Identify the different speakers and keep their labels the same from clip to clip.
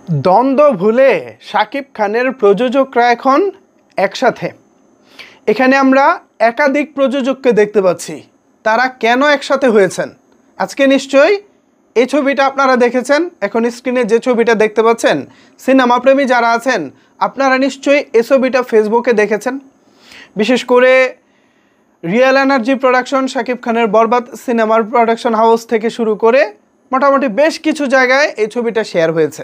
Speaker 1: দ্বন্দ্ব ভুলে শাকিব খানের প্রযোজকরা এখন একসাথে। এখানে আমরা একাধিক প্রযোজককে দেখতে পাচ্ছি। তারা কেন একসাথে হয়েছেন আজকে নিশ্চয়ই এই ছবিটা আপনারা দেখেছেন। এখন স্ক্রিনে যে ছবিটা দেখতে পাচ্ছেন, সিনেমা প্রেমী যারা আছেন আপনারা নিশ্চয়ই এই ছবিটা ফেসবুকে দেখেছেন। বিশেষ করে রিয়েল এনার্জি প্রোডাকশন, শাকিব খানের বরবাদ সিনেমার প্রোডাকশন হাউস থেকে শুরু করে মোটামুটি বেশ কিছু জায়গায় এই ছবিটা শেয়ার হয়েছে।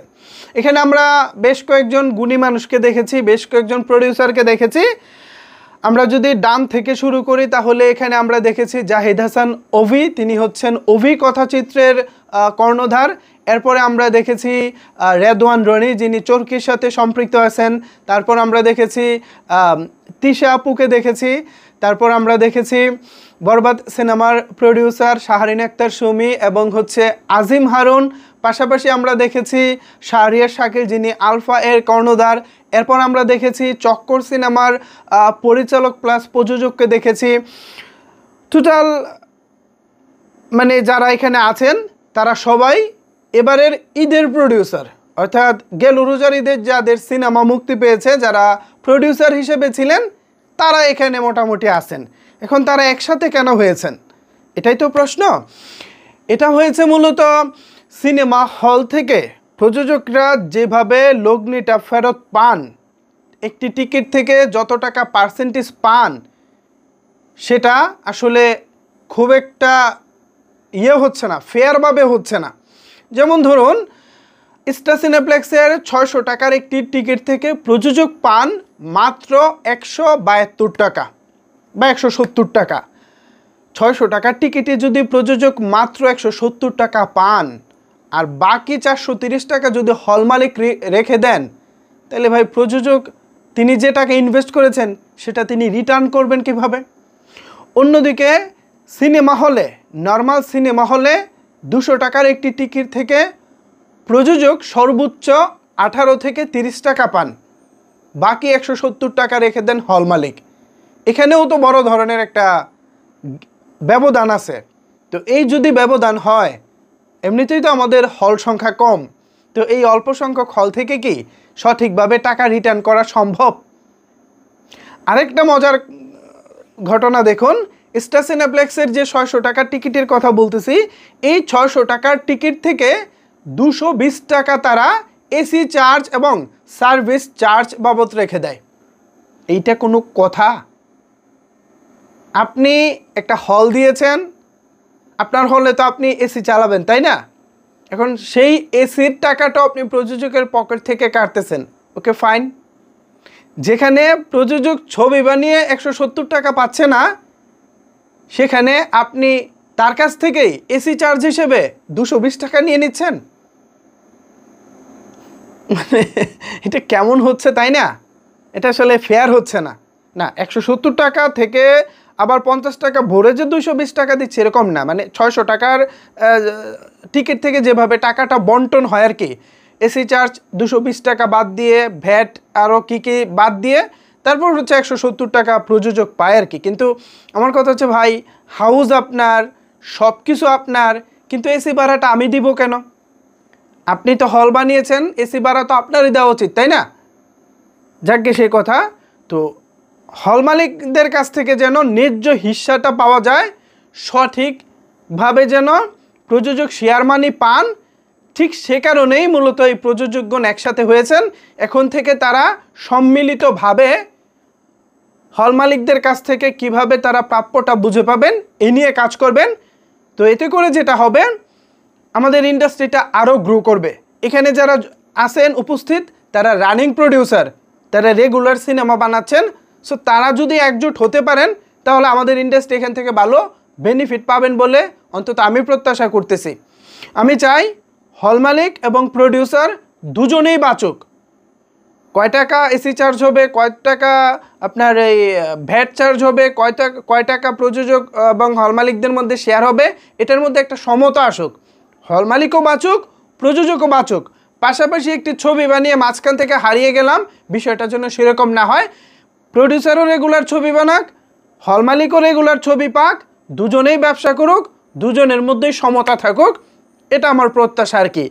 Speaker 1: এখানে আমরা বেশ কয়েকজন গুণী মানুষকে দেখেছি, বেশ কয়েকজন প্রডিউসারকে দেখেছি। আমরা যদি ডান থেকে শুরু করি তাহলে এখানে আমরা দেখেছি জাহিদ হাসান অভি, তিনি হচ্ছেন অভি কথাচিত্রের কর্ণধার। এরপরে আমরা দেখেছি রেদওয়ান রনি, যিনি চরকির সাথে সম্পৃক্ত আছেন। তারপর আমরা দেখেছি তিশা আপুকে দেখেছি। তারপর আমরা দেখেছি বরবাদ সিনেমার প্রডিউসার শাহরিন আক্তার সুমি এবং হচ্ছে আজিম হারুন। পাশাপাশি আমরা দেখেছি শাহরিয়ার শাকিল, যিনি আলফা এর কর্ণধার। এরপর আমরা দেখেছি চক্কর সিনেমার পরিচালক প্লাস প্রযোজককে দেখেছি। টোটাল মানে যারা এখানে আছেন তারা সবাই এবারের ঈদের প্রডিউসার, অর্থাৎ গেল রোজার ঈদের যাদের সিনেমা মুক্তি পেয়েছে, যারা প্রডিউসার হিসেবে ছিলেন তারা এখানে মোটামুটি আছেন। এখন তারা একসাথে কেন হয়েছেন এটাই তো প্রশ্ন। এটা হয়েছে মূলত সিনেমা হল থেকে প্রযোজকরা যেভাবে লগ্নিটা ফেরত পান, একটি টিকিট থেকে যত টাকা পার্সেন্টেজ পান সেটা আসলে খুব একটা হচ্ছে না, ফেয়ারভাবে হচ্ছে না। যেমন ধরুন স্টার সিনেপ্লেক্সের 600 টাকার একটি টিকিট থেকে প্রযোজক পান মাত্র 172 টাকা বা 170 টাকা। 600 টাকার টিকিটে যদি প্রযোজক মাত্র 170 টাকা পান আর বাকি 430 টাকা যদি হল মালিক রেখে দেন, তাহলে ভাই প্রযোজক তিনি যে টাকা ইনভেস্ট করেছেন সেটা তিনি রিটার্ন করবেন কিভাবে? অন্যদিকে সিনেমা হলে, নর্মাল সিনেমা হলে 200 টাকার একটি টিকিট থেকে প্রযোজক সর্বোচ্চ 18 থেকে 30 টাকা পান, বাকি 170 টাকা রেখে দেন হল মালিক। এখানেও তো বড় ধরনের একটা ব্যবধান আছে। তো এই যদি ব্যবধান হয়, এমনিতেই তো আমাদের হল সংখ্যা কম, তো এই অল্প সংখ্যক হল থেকে কি সঠিকভাবে টাকা রিটার্ন করা সম্ভব? আরেকটা মজার ঘটনা দেখুন, স্টার সিনেপ্লেক্সের যে 600 টাকার টিকিটের কথা বলতেছি, এই 600 টাকার টিকিট থেকে 220 টাকা তারা এসি চার্জ এবং সার্ভিস চার্জ বাবদ রেখে দেয়। এইটা কোনো কথা? আপনি একটা হল দিয়েছেন, আপনার হলে তো আপনি এসি চালাবেন, তাই না? এখন সেই এসির টাকাটাও আপনি প্রযোজকের পকেট থেকে কাটতেছেন। Okay fine. যেখানে প্রযোজক ছবি বানিয়ে 170 টাকা পাচ্ছে না, সেখানে আপনি তার কাছ থেকেই এসি চার্জ হিসেবে 220 টাকা নিয়ে নিচ্ছেন। মানে এটা কেমন হচ্ছে, তাই না? এটা আসলে ফেয়ার হচ্ছে না। না, 170 টাকা থেকে আবার 50 টাকা ভরে যে 220 টাকা দিচ্ছে এরকম না। মানে 600 টাকার টিকিট থেকে যেভাবে টাকাটা বন্টন হয় আর কি, এসি চার্জ 220 টাকা বাদ দিয়ে, ভ্যাট আরও কী কী বাদ দিয়ে তারপর হচ্ছে 170 টাকা প্রযোজক পায় আর কি। কিন্তু আমার কথা হচ্ছে ভাই, হাউস আপনার, সব কিছু আপনার, কিন্তু এসি ভাড়াটা আমি দিব কেন? আপনি তো হল বানিয়েছেন, এসি ভাড়া তো আপনারই দেওয়া উচিত, তাই না? যাকে সেই কথা। তো হল মালিকদের কাছ থেকে যেন ন্যায্য হিস্সাটা পাওয়া যায়, সঠিকভাবে যেন প্রযোজক শেয়ার মানি পান, ঠিক সে কারণেই মূলত এই প্রযোজকগণ একসাথে হয়েছেন। এখন থেকে তারা সম্মিলিতভাবে হল মালিকদের কাছ থেকে কিভাবে তারা প্রাপ্যটা বুঝে পাবেন এ নিয়ে কাজ করবেন। তো এতে করে যেটা হবে, আমাদের ইন্ডাস্ট্রিটা আরও গ্রো করবে। এখানে যারা আছেন উপস্থিত তারা রানিং প্রডিউসার, তারা রেগুলার সিনেমা বানাচ্ছেন। সো তারা যদি একজোট হতে পারেন তাহলে আমাদের ইন্ডাস্ট্রি এখান থেকে ভালো বেনিফিট পাবেন বলে অন্তত আমি প্রত্যাশা করতেছি। আমি চাই হল মালিক এবং প্রডিউসার দুজনেই বাঁচুক। কয় টাকা এসি চার্জ হবে, কয় টাকা আপনার এই ভ্যাট চার্জ হবে, কয় টাকা প্রযোজক এবং হল মালিকদের মধ্যে শেয়ার হবে, এটার মধ্যে একটা সমতা আসুক। হল মালিকও বাঁচুক, প্রযোজকও বাঁচুক। পাশাপাশি একটি ছবি বানিয়ে মাঝখান থেকে হারিয়ে গেলাম, বিষয়টার জন্য সেরকম না হয়। প্রডিউসারও রেগুলার ছবি বানাক, হল মালিকও রেগুলার ছবি পাক, দুজনেই ব্যবসা করুক, দুজনের মধ্যেই সমতা থাকুক, এটা আমার প্রত্যাশা আর কি।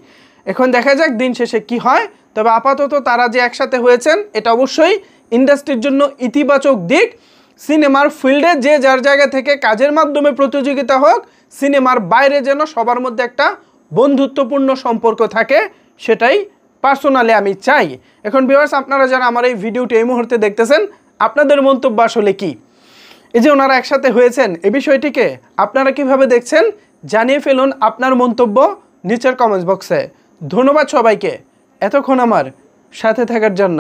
Speaker 1: এখন দেখা যাক দিন শেষে কি হয়। তবে আপাতত তারা যে একসাথে হয়েছেন এটা অবশ্যই ইন্ডাস্ট্রির জন্য ইতিবাচক দিক। সিনেমার ফিল্ডে যে যার জায়গা থেকে কাজের মাধ্যমে প্রতিযোগিতা হোক, সিনেমার বাইরে যেন সবার মধ্যে একটা বন্ধুত্বপূর্ণ সম্পর্ক থাকে, সেটাই পার্সোনালি আমি চাই। এখন ভিউয়ার্স, আপনারা যারা আমার এই ভিডিওটি এই মুহূর্তে দেখতেছেন, আপনাদের মন্তব্য আসলে কি? এই যে ওনারা একসাথে হয়েছেন, এই বিষয়টিকে আপনারা কিভাবে দেখছেন জানিয়ে ফেলুন আপনার মন্তব্য নিচের কমেন্টস বক্সে। ধন্যবাদ সবাইকে এতক্ষণ আমার সাথে থাকার জন্য।